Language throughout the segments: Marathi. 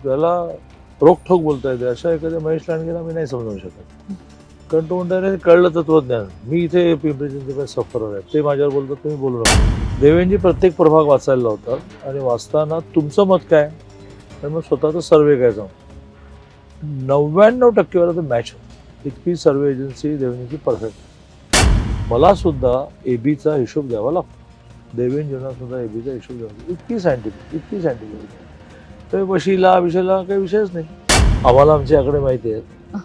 त्याला रोखठोक बोलता येते अशा एखाद्या महेश लांडगेला मी नाही समजावू शकत. कारण तो म्हणतात कळलं तत्वज्ञान, मी इथे पिंपरी चिंचवड सफरवर आहे, ते माझ्यावर बोलतात तुम्ही बोलू नका. देवेंजी प्रत्येक प्रभाग वाचायला लावतात आणि वाचताना तुमचं मत काय तर मग स्वतःचा सर्वे काय जाऊन 99% वेळा तर मॅच होतो. इतकी सर्वे एजन्सी देवेंजीची परफेक्ट. मला सुद्धा एबीचा हिशोब द्यावा लागतो, देवेंजींना सुद्धा एबीचा हिशोब द्यावा लागतो. इतकी सायंटिफिक तर वशिला विषयाला काही विषयच नाही. आम्हाला आमचे आकडे माहिती आहेत.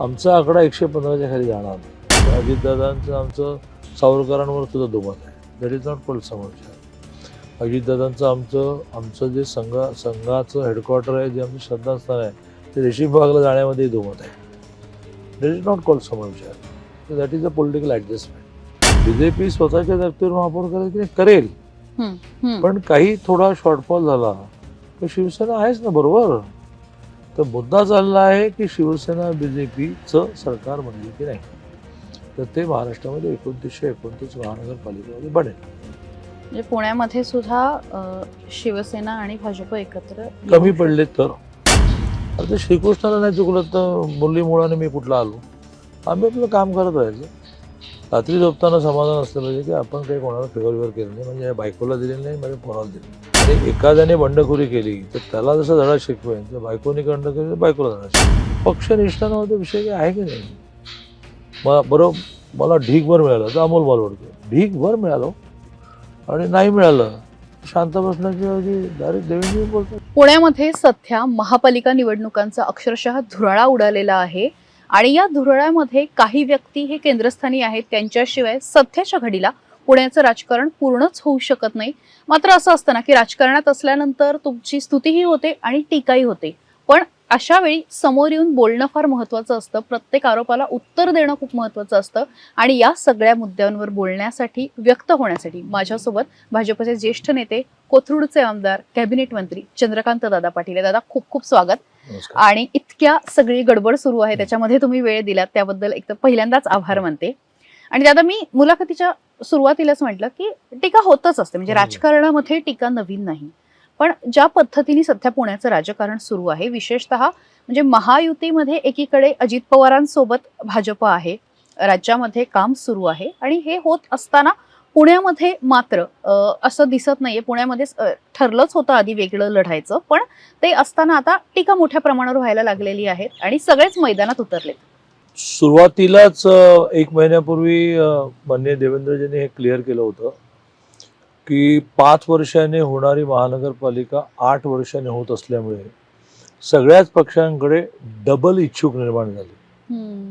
आमचा आकडा 115च्या खाली जाणार नाही. अजितदादांचं आमचं सावरकरांवर सुद्धा दुमत आहे. दॅट इज नॉट कॉल्ड समोरच्या. अजितदादांचं आमचं जे संघाचं हेडक्वार्टर आहे, जे आमचं श्रद्धास्थान आहे, ते रेशीमबागला जाण्यामध्ये दुमत आहे. दॅट इज नॉट कॉल्ड समोरच्या. That is a political adjustment. BJP स्वतःच्या व्यक्तीवर महापौर करेल, पण काही थोडा शॉर्टफॉल झाला तर शिवसेना आहेच ना बरोबर. तर मुद्दा चालला आहे की शिवसेना बीजेपीचं सरकार बनली की नाही, तर ते महाराष्ट्रामध्ये 2929 महानगरपालिकेमध्ये बनेल. म्हणजे पुण्यामध्ये सुद्धा शिवसेना आणि भाजप एकत्र कमी पडले तर. आता श्रीकृष्णाला नाही चुकलं तर मुरली मुळाने मी कुठला आलो. आम्ही आपलं काम करत राहायचं. रात्री झोपताना समाधान असलं पाहिजे की आपण काही कोणाला फेवर केलं नाही, म्हणजे बायकोला दिलेलं नाही, माझ्या पोराला दिली. आणि एखाद्याने बंडखोरी केली तर त्याला जसं धडा शिकवेन, तर बायकोने बंड केली तर बायकोला धडा शिकवेन. पक्षनिष्ठांमध्ये विषय काही आहे की नाही. बरोबर मला ढीकभर मिळालं तर अमोल बालवडकर ढीकभर मिळालं आणि नाही मिळालं शांत बसण्याची ऐवजी डायरेक्ट देवेंद्र बोलतात. पुण्यामध्ये सध्या महापालिका निवडणुकांचा अक्षरशः धुराळा उडालेला आहे आणि या धुराळ्यामध्ये काही व्यक्ती हे केंद्रस्थानी आहेत, त्यांच्याशिवाय सध्याच्या घडीला पुण्याचं राजकारण पूर्णच होऊ शकत नाही. मात्र असं असतं ना की राजकारणात असल्यानंतर तुमची स्तुतीही होते आणि टीकाही होते, पण अशा वेळी समोर येऊन बोलणं फार महत्वाचं असतं. प्रत्येक आरोपाला उत्तर देणं खूप महत्वाचं असतं आणि या सगळ्या मुद्द्यांवर बोलण्यासाठी, व्यक्त होण्यासाठी माझ्यासोबत भाजपचे ज्येष्ठ नेते, कोथरूडचे आमदार, कॅबिनेट मंत्री चंद्रकांत दादा पाटील. दादा खूप खूप स्वागत. आणि इतक्या सगळी गडबड सुरू आहे त्याच्यामध्ये तुम्ही वेळ दिलात त्याबद्दल एक तर पहिल्यांदाच आभार मानते. आणि दादा मी मुलाखतीच्या सुरुवातीलाच म्हटलं की टीका होतच असते, म्हणजे राजकारणामध्ये टीका नवीन नाही, पण ज्या पद्धतीने सध्या पुण्याचं राजकारण सुरू आहे, विशेषतः म्हणजे महायुतीमध्ये एकीकडे अजित पवारांसोबत भाजप आहे, राज्यामध्ये काम सुरू आहे आणि हे होत असताना पुण्यामध्ये मात्र असं दिसत नाहीये. पुण्यामध्ये ठरलंच होतं आधी वेगळं लढायचं, पण ते असताना आता टीका मोठ्या प्रमाणावर व्हायला लागलेली आहे आणि सगळेच मैदानात उतरलेत. सुरुवातीलाच 1 महिन्यापूर्वी माननीय देवेंद्रजींनी हे क्लिअर केलं होतं की 5 वर्षाने होणारी महानगरपालिका 8 वर्षाने होत असल्यामुळे सगळ्याच पक्षांकडे डबल इच्छुक निर्माण झाले.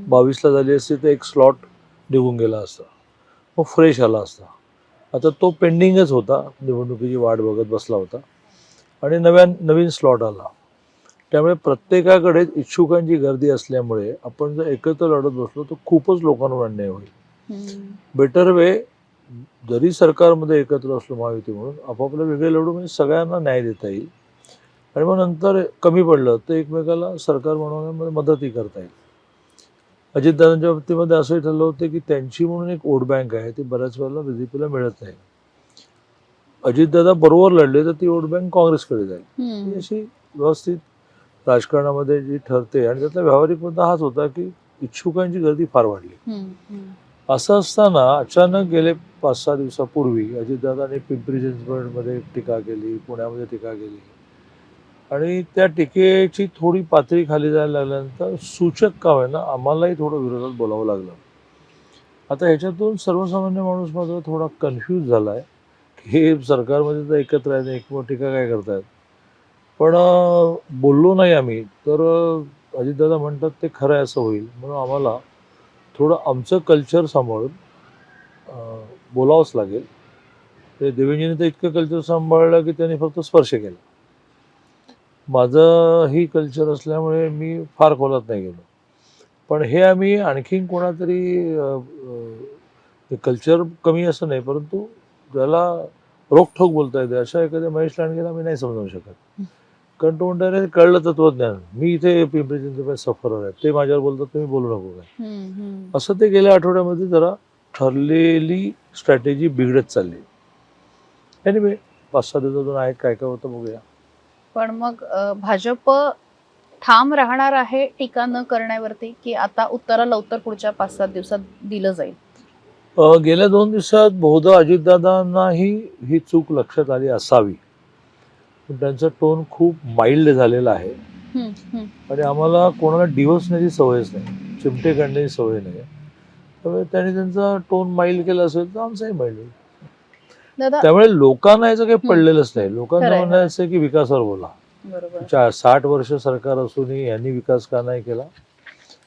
22ला झाली असती तर एक स्लॉट निघून गेला असता, मग फ्रेश आला असता. आता तो पेंडिंगच होता, निवडणुकीची वाट बघत बसला होता आणि नवीन स्लॉट आला. त्यामुळे प्रत्येकाकडे इच्छुकांची गर्दी असल्यामुळे आपण जर एकत्र लढत बसलो तर खूपच लोकांवर अन्याय होईल. बेटर वे, जरी सरकारमध्ये एकत्र असलो महायुती म्हणून, आपापलं वेगळे लढू म्हणजे सगळ्यांना न्याय देता येईल आणि मग नंतर कमी पडलं तर एकमेकाला सरकार बनवण्यामध्ये मदतही करता येईल. अजितदादांच्या बाबतीमध्ये असंही ठरलं होतं की त्यांची म्हणून एक वोट बँक आहे, ती बऱ्याच वेळेला बीजेपीला मिळत नाही. अजितदादा बरोबर लढले तर ती वोट बँक काँग्रेसकडे जाईल. अशी व्यवस्थित राजकारणामध्ये जी ठरते आणि त्यातला व्यावहारिक मुद्दा हाच होता की इच्छुकांची गर्दी फार वाढली. असं असताना अचानक गेले 5-6 दिवसापूर्वी अजितदादांनी पिंपरी चिंचवडमध्ये टीका केली, पुण्यामध्ये टीका केली आणि त्या टीकेची थोडी पातळी खाली जायला लागल्यानंतर सूचक का होईना आम्हालाही थोडं विरोधात बोलावं लागलं. आता ह्याच्यातून सर्वसामान्य माणूस मात्र थोडा कन्फ्यूज झाला आहे की हे सरकारमध्ये तर एकत्र आहे, एकमत टीका काय करतायत. पण बोललो नाही आम्ही तर अजितदादा म्हणतात ते खरं आहे असं होईल, म्हणून आम्हाला थोडं आमचं कल्चर सांभाळून बोलावंच लागेल. ते देवेंजीने तर इतकं कल्चर सांभाळलं की त्यांनी फक्त स्पर्श केला. माझं ही कल्चर असल्यामुळे मी फार खोलात नाही गेलो, पण हे आम्ही आणखीन कोणातरी कल्चर कमी असं नाही, परंतु ज्याला रोखठोक बोलता येते अशा एखाद्या महेश लांडगेला मी नाही समजावू शकत. कारण तो म्हणतात कळलं तत्वज्ञान, मी इथे पिंपरी चिंचवड सफरवर आहे, ते माझ्यावर बोलतात तुम्ही बोलू नको काय. असं ते गेल्या आठवड्यामध्ये जरा ठरलेली स्ट्रॅटेजी बिघडत चालली. एनिवे 5-6 दिवसातून आहेत काय काय होतं बघूया. पण मग भाजप ठाम राहणार आहे टीका न करण्यावरती, की आता उत्तर लवकर पुढच्या 5-7 दिवसात दिलं जाईल? गेल्या 2 दिवसात बहुधा अजितदादांनाही ही चूक लक्षात आली असावी, पण त्यांचा टोन खूप माइल्ड झालेला आहे हम्म, हम्म. आणि आम्हाला कोणाला डिवचण्याची सवयच नाही, चिमटे काढण्याची सवय नाही. त्यामुळे त्यांनी त्यांचा टोन माइल्ड केला असेल तर आमचाही माइल्ड होईल. दादा, त्यामुळे लोकांना याचं काही पडलेलंच नाही. लोकांना खरंय, म्हणायचं आहे की विकासावर बोला. बरोबर. 60 वर्ष सरकार असूनही यांनी विकास का नाही केला?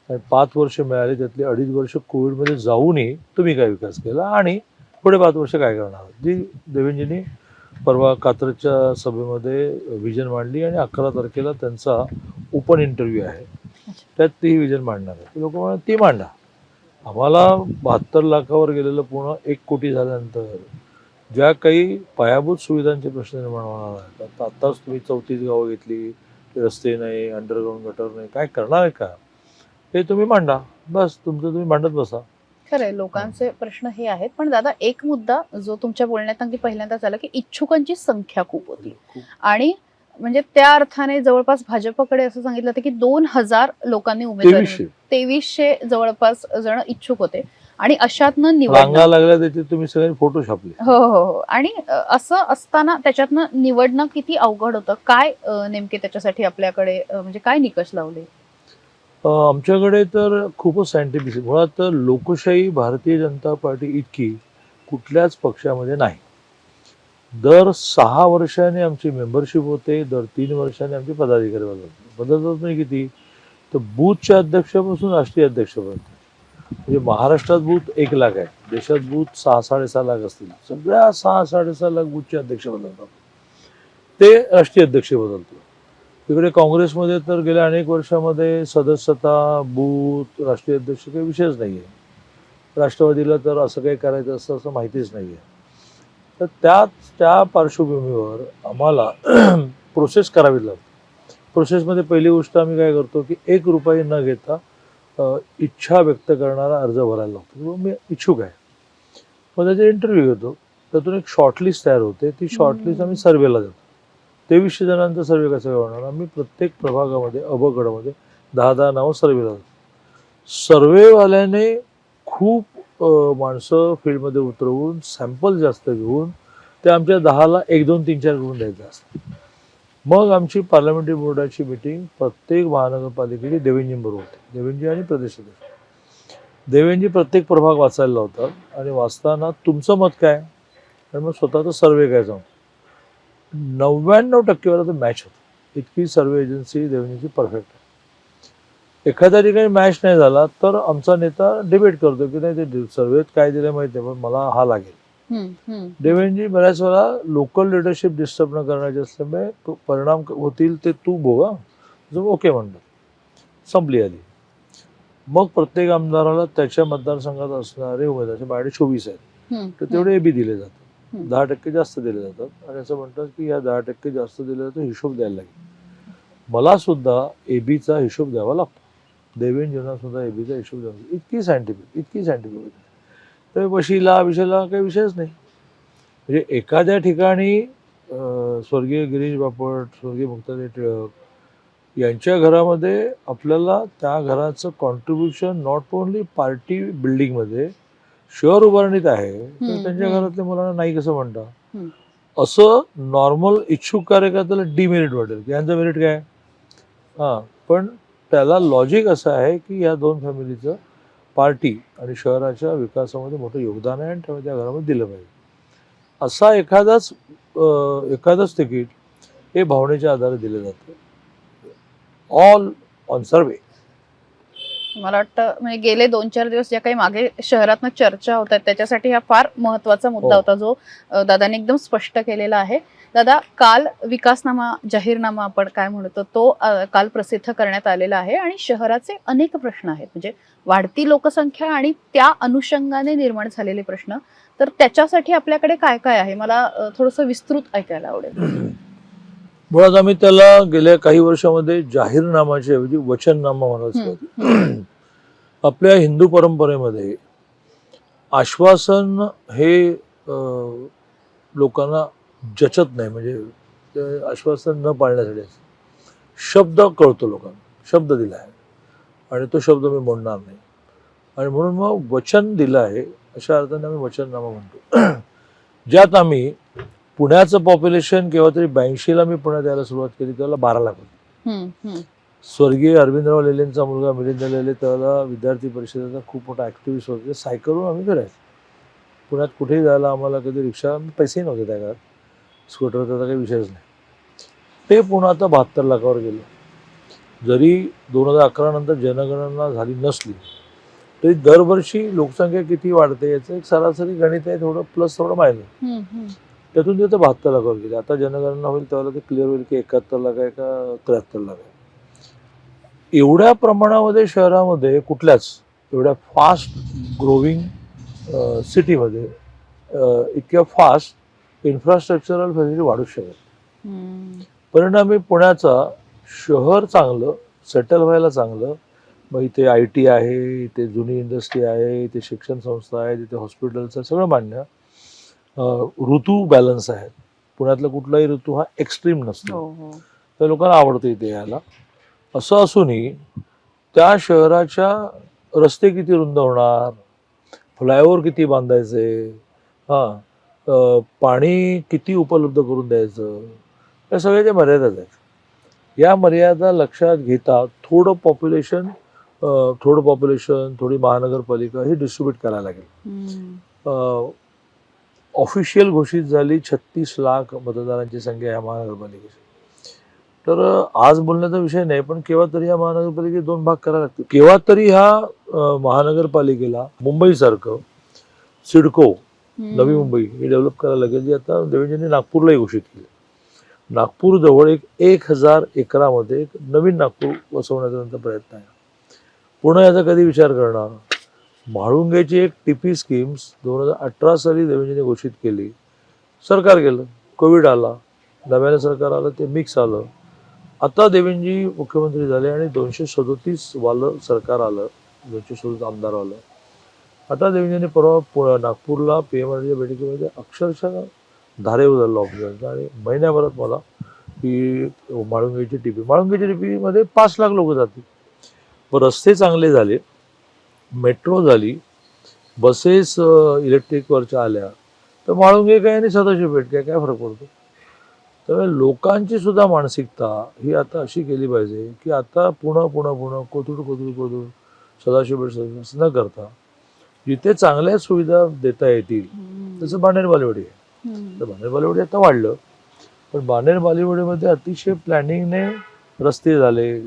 आणि 5 वर्ष मिळाली, त्यातली 2.5 वर्ष कोविडमध्ये जाऊनही तुम्ही काय विकास केला आणि पुढे 5 वर्ष काय करणार? जी देवेंजींनी परवा कात्रजच्या सभेमध्ये विजन मांडली आणि 11 तारखेला त्यांचा ओपन इंटरव्ह्यू आहे, त्यात ती विजन मांडणार आहे. लोक म्हणतात ती मांडा. आम्हाला 72 लाखावर गेलेलं पुन्हा 1 कोटी झाल्यानंतर ज्या काही पायाभूत सुविधांचे प्रश्न निर्माण होणार आहेत, आता आत्ताच तुम्ही 34 गावं घेतली, रस्ते नाही, अंडरग्राऊंड गटर नाही, काय करणार आहे का? हे तुम्ही मांडा, बस तुमचं तुम्ही मांडत बसा. खरंय, लोकांचे प्रश्न हे आहेत. पण दादा, एक मुद्दा जो तुमच्या बोलण्यात अगदी पहिल्यांदाच आला, की इच्छुकांची संख्या खूप होती आणि म्हणजे त्या अर्थाने जवळपास भाजपकडे असं सांगितलं होतं की 2000 लोकांनी उमेदवारी 2300 जवळपास जण इच्छुक होते आणि अशातनं रांगा लागल्या त्याचे तुम्ही सगळे फोटो छापले. हो हो हो. आणि असं असताना त्याच्यातनं निवडणं किती अवघड होतं? काय नेमके त्याच्यासाठी आपल्याकडे म्हणजे काय निकष लावले? आमच्याकडे तर खूपच सायंटिफिक. मुळात तर लोकशाही भारतीय जनता पार्टी इतकी कुठल्याच पक्षामध्ये नाही. दर 6 वर्षांनी आमची मेंबरशिप होते, दर 3 वर्षांनी आमचे पदाधिकारी बदलतात नाही. किती तर बूथच्या अध्यक्षापासून राष्ट्रीय अध्यक्षपर्यंत. म्हणजे महाराष्ट्रात बूथ 1 लाख आहे, देशात बूथ 6-6.5 लाख असतील. सगळ्या 6-6.5 लाख बूथचे अध्यक्ष बदलतात, ते राष्ट्रीय अध्यक्ष बदलतो. तिकडे काँग्रेसमध्ये तर गेल्या अनेक वर्षामध्ये सदस्यता, बूथ, राष्ट्रीय अध्यक्ष काही विषयच नाही आहे. राष्ट्रवादीला तर असं काही करायचं असतं असं माहितीच नाही आहे. तर त्या पार्श्वभूमीवर आम्हाला प्रोसेस करावी लागते. प्रोसेसमध्ये पहिली गोष्ट आम्ही काय करतो की 1 रुपये न घेता इच्छा व्यक्त करणारा अर्ज भरायला लागतो. मी इच्छुक आहे, मग त्याचे इंटरव्ह्यू घेतो, त्यातून एक शॉर्टलिस्ट तयार होते. ती शॉर्टलिस्ट आम्ही सर्वेला देतो. 2300 जणांचा सर्वे कसा होणार? आम्ही प्रत्येक प्रभागामध्ये अबगडमध्ये 10-10 नावं सर्वेला देतो. सर्वेवाल्याने खूप माणसं फील्डमध्ये उतरवून सॅम्पल जास्त घेऊन ते आमच्या 10ला 1, 2, 3, 4 करून द्यायचं असतं. मग आमची पार्लमेंटरी बोर्डाची मिटिंग प्रत्येक महानगरपालिकेची देवेंजींबरोबर होते. देवेंजी आणि प्रदेश अध्यक्ष. देवेंजी प्रत्येक प्रभाग वाचायला लावतात आणि वाचताना तुमचं मत काय आणि मग स्वतःचा सर्वे काय सांगतो. 99% वेळा तो मॅच होतो. इतकी सर्वे एजन्सी देवेंजीची परफेक्ट आहे. एखाद्या ठिकाणी मॅच नाही झाला तर आमचा नेता डिबेट करतो की नाही ते सर्वेत काय दिलं माहिती आहे, पण मला हा लागेल. देवेंजी बऱ्याच वेळा लोकल लिडरशिप डिस्टर्ब न करण्याचे असल्यामुळे परिणाम होतील ते तू भोगा, ओके म्हणतात, संपली आली. मग प्रत्येक आमदाराला त्याच्या मतदारसंघात असणारे उमेदवार माझ्याकडे 24 आहेत, तर तेवढे एबी दिले जातात. 10% जास्त दिले जातात आणि असं म्हणतात की ह्या 10% जास्त दिले जातं, हिशोब द्यायला लागेल. मला सुद्धा एबीचा हिशोब द्यावा लागतो, देवेंजींना सुद्धा एबीचा हिशोब द्यावा लागतो. इतकी सायंटिफिक तर वशिला विषयाला काही विषयच नाही. म्हणजे एखाद्या ठिकाणी स्वर्गीय गिरीश बापट, स्वर्गीय मुक्ताताई टिळक यांच्या घरामध्ये आपल्याला त्या घराचं कॉन्ट्रीब्युशन नॉट ओनली पार्टी बिल्डिंगमध्ये शहर उभारणीत आहे, तर त्यांच्या घरातल्या मुलांना नाही कसं म्हणता? असं नॉर्मल इच्छुक कार्यकर्त्याला डिमेरिट वाटेल की यांचं मेरिट काय? हां, पण त्याला लॉजिक असं आहे की या 2 फॅमिलीचं पार्टी आणि शहराच्या विकासामध्ये मोठं योगदान आहे आणि त्यामुळे त्या घरामध्ये दिलं पाहिजे. असा एखादंच तिकीट हे भावनेच्या आधारे दिलं जातं. ऑल ऑन सर्वे. मला वाटतं म्हणजे गेले 2-4 दिवस ज्या काही मागे शहरातनं चर्चा होत आहेत त्याच्यासाठी हा फार महत्वाचा मुद्दा होता, जो दादाने एकदम स्पष्ट केलेला आहे. दादा, काल विकासनामा, जाहीरनामा आपण काय म्हणतो, तो काल प्रसिद्ध करण्यात आलेला आहे आणि शहराचे अनेक प्रश्न आहेत, म्हणजे वाढती लोकसंख्या आणि त्या अनुषंगाने निर्माण झालेले प्रश्न. तर त्याच्यासाठी आपल्याकडे काय काय आहे, मला थोडंसं विस्तृत ऐकायला आवडेल. मुळात आम्ही त्याला गेल्या काही वर्षामध्ये जाहीरनामाच्या ऐवजी वचननामा म्हणायचं. आपल्या हिंदू परंपरेमध्ये आश्वासन हे लोकांना जचत नाही, म्हणजे ते आश्वासन न पाळण्यासाठी असतं. शब्द कळतो लोकांना, शब्द दिला आहे आणि तो शब्द मी मोडणार नाही आणि म्हणून मग वचन दिलं आहे अशा अर्थाने आम्ही वचननामा म्हणतो. ज्यात आम्ही पुण्याचं पॉप्युलेशन केव्हा तरी 82ला मी पुण्यात यायला सुरुवात केली तेव्हा 12 लाख होतं. स्वर्गीय अरविंदराव लेलेंचा मुलगा मिलिंद लेले त्याला विद्यार्थी परिषदेचा खूप मोठा ऍक्टिव्हिस्ट होते. सायकलवरून आम्ही फिरायचो पुण्यात कुठेही जायला. आम्हाला कधी रिक्षा, पैसेही नव्हते त्या काळात, स्कूटर त्याचा काही विषयच नाही. ते पुन्हा आता 72 लाखावर गेलं. जरी 2011 नंतर जनगणना झाली नसली तरी दरवर्षी लोकसंख्या किती वाढते याचं एक सरासरी गणित आहे, थोडं प्लस थोडं मायनस. त्यातून ते 72 लाखावर गेले. आता जनगणना होईल तेव्हा ते क्लिअर होईल की 71 लाख आहे का 73 लाख आहे. एवढ्या प्रमाणामध्ये शहरामध्ये कुठल्याच एवढ्या फास्ट ग्रोविंग सिटीमध्ये इतक्या फास्ट इन्फ्रास्ट्रक्चरल फॅसिलिटी वाढू शकत. परिणामी पुण्याचा शहर चांगलं, सेटल व्हायला चांगलं, मग इथे IT आहे, इथे जुनी इंडस्ट्री आहे, इथे शिक्षण संस्था आहे, इथे हॉस्पिटल्स सगळं मान्य. ऋतू बॅलन्स आहेत. पुण्यातला कुठलाही ऋतू हा एक्स्ट्रीम नसतो. तर लोकांना आवडतं इथे यायला. असं असूनही त्या शहराच्या रस्ते किती रुंद होणार, फ्लायओव्हर किती बांधायचे, पाणी किती उपलब्ध करून द्यायचं, या सगळ्याच्या मर्यादाच आहेत. या मर्यादा लक्षात घेता थोडं पॉप्युलेशन, थोडी महानगरपालिका ही डिस्ट्रीब्यूट करायला लागेल. ऑफिशियल घोषित झाली 36 लाख मतदारांची संख्या या महानगरपालिकेची. तर आज बोलण्याचा विषय नाही, पण केव्हा तरी या महानगरपालिकेत 2 भाग करायला लागतील. केव्हा तरी ह्या महानगरपालिकेला मुंबईसारखं सिडको, नवी मुंबई हे डेव्हलप करायला लागेल, जी आता देवेंद्रजींनी नागपूरलाही घोषित केली. नागपूर जवळ 1000 एकरामध्ये एक नवीन नागपूर वसवण्याचा त्यांचा प्रयत्न आहे. पुणे याचा कधी विचार करणार. म्हाळुंगेची एक TP स्कीम्स 2018 साली देवेंद्रजींनी घोषित केली. सरकार गेलं, कोविड आला, नव्यानं सरकार आलं, ते मिक्स आलं. आता देवेंद्रजी मुख्यमंत्री झाले आणि 237 वालं सरकार आलं, 237 आमदार आलं. आता देवेंद्रजींनी परवा नागपूरला PMRDच्या बैठकीमध्ये अक्षरशः धारे उधळलं ऑफिसरचं आणि महिन्याभरात मला की म्हाळुंगेची TP मध्ये 5 लाख लोक जातील. पण रस्ते चांगले झाले, मेट्रो झाली, बसेस इलेक्ट्रिकवरच्या आल्या, तर म्हाळुंगे काय आणि सदाशिव पेठ काय फरक पडतो. त्यामुळे लोकांची सुद्धा मानसिकता ही आता अशी केली पाहिजे की आता पुणे कोथरूड सदाशिव पेठ असं न करता जिथे चांगल्या सुविधा देता येतील, तसं बाणेर बालेवाडी आहे. तर बाणेर बालेवाडी आता वाढलं, पण बाणेर बालेवाडीमध्ये अतिशय प्लॅनिंगने रस्ते झाले,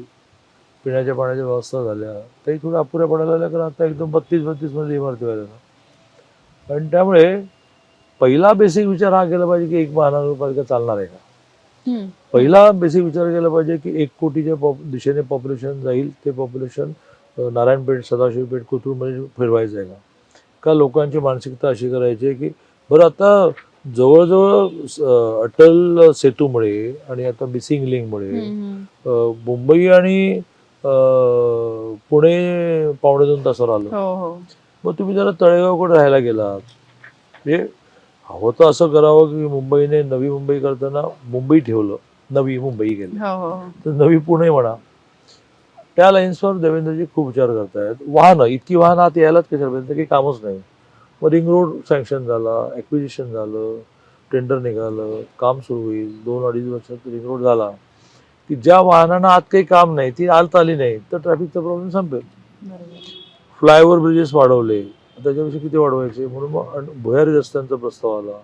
पिण्याच्या पाण्याच्या व्यवस्था झाल्या, काही थोड्या अपुऱ्या पडायला लागल्या, कारण आता एकदम 32 मध्ये इमारती व्हायला. आणि त्यामुळे पहिला बेसिक विचार हा केला पाहिजे की एक महानगरपालिका चालणार आहे का. पहिला बेसिक विचार केला पाहिजे की 1 कोटीच्या दिशेने पॉप्युलेशन जाईल, ते पॉप्युलेशन नारायणपेठ, सदाशिवपेठ, कोथरूडमध्ये फिरवायचं आहे का लोकांची मानसिकता अशी करायची की बरं आता जवळजवळ अटल सेतूमुळे आणि आता मिसिंग लिंकमुळे मुंबई आणि पुणे 2.5 तासावर आलं. मग तुम्ही जरा तळेगावकडे राहायला गेलात, म्हणजे हवं तर असं करावं की मुंबईने नवी मुंबई करताना मुंबई ठेवलं, नवी मुंबई केलं, तर नवी पुणे म्हणा. त्या लाईन्सवर देवेंद्रजी खूप विचार करतायत. इतकी वाहनं आत यायलाच कशापर्यंत, काही कामच नाही. मग रिंग रोड सँक्शन झाला, ॲक्विजिशन झालं, टेंडर निघालं, काम सुरू होईल, 2-2.5 वर्षात रिंग रोड झाला की ज्या वाहनांना आत काही काम नाही, ती आत आली नाही, तर ट्रॅफिकचा प्रॉब्लेम संपेल. फ्लायओव्हर ब्रिजेस वाढवले, त्याच्यापेक्षा किती वाढवायचे, म्हणून मग भुयारी रस्त्यांचा प्रस्ताव आला,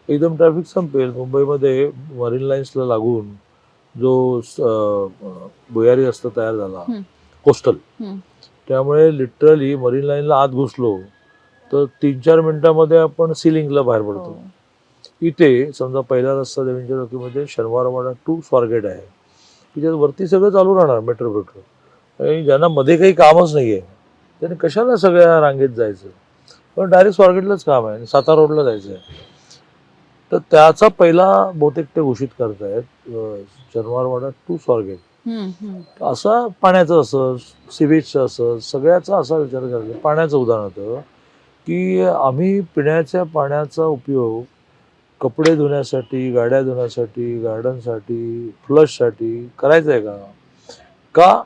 एकदम ट्रॅफिक संपेल. मुंबईमध्ये मरीन लाईन्सला लागून जो भुयारी रस्ता तयार झाला कोस्टल, त्यामुळे लिटरली मरीन लाईनला आत घुसलो तर 3-4 मिनिटांमध्ये आपण सिलिंगला बाहेर पडतो. इथे समजा पहिला रस्ता देवेंद्र चौकीमध्ये शनिवारवाडा टू स्वारगेट आहे, तिच्यात वरती सगळं चालू राहणार मेट्रो. आणि ज्यांना मध्ये काही कामच नाही आहे त्याने कशाला सगळ्या रांगेत जायचं, पण डायरेक्ट स्वारगेटलाच काम आहे, सातारा रोडला जायचं आहे. तर त्याचा पहिला बहुतेक ते घोषित करतायत, शनिवारवाडा टू स्वारगेट. असा पाण्याचं असं, सिवेजचं असं, सगळ्याचा असा विचार करायचा. पाण्याचं उदाहरण होतं की आम्ही पिण्याच्या पाण्याचा उपयोग कपडे धुण्यासाठी, गाड्या धुण्यासाठी, गार्डनसाठी, फ्लशसाठी करायचं आहे का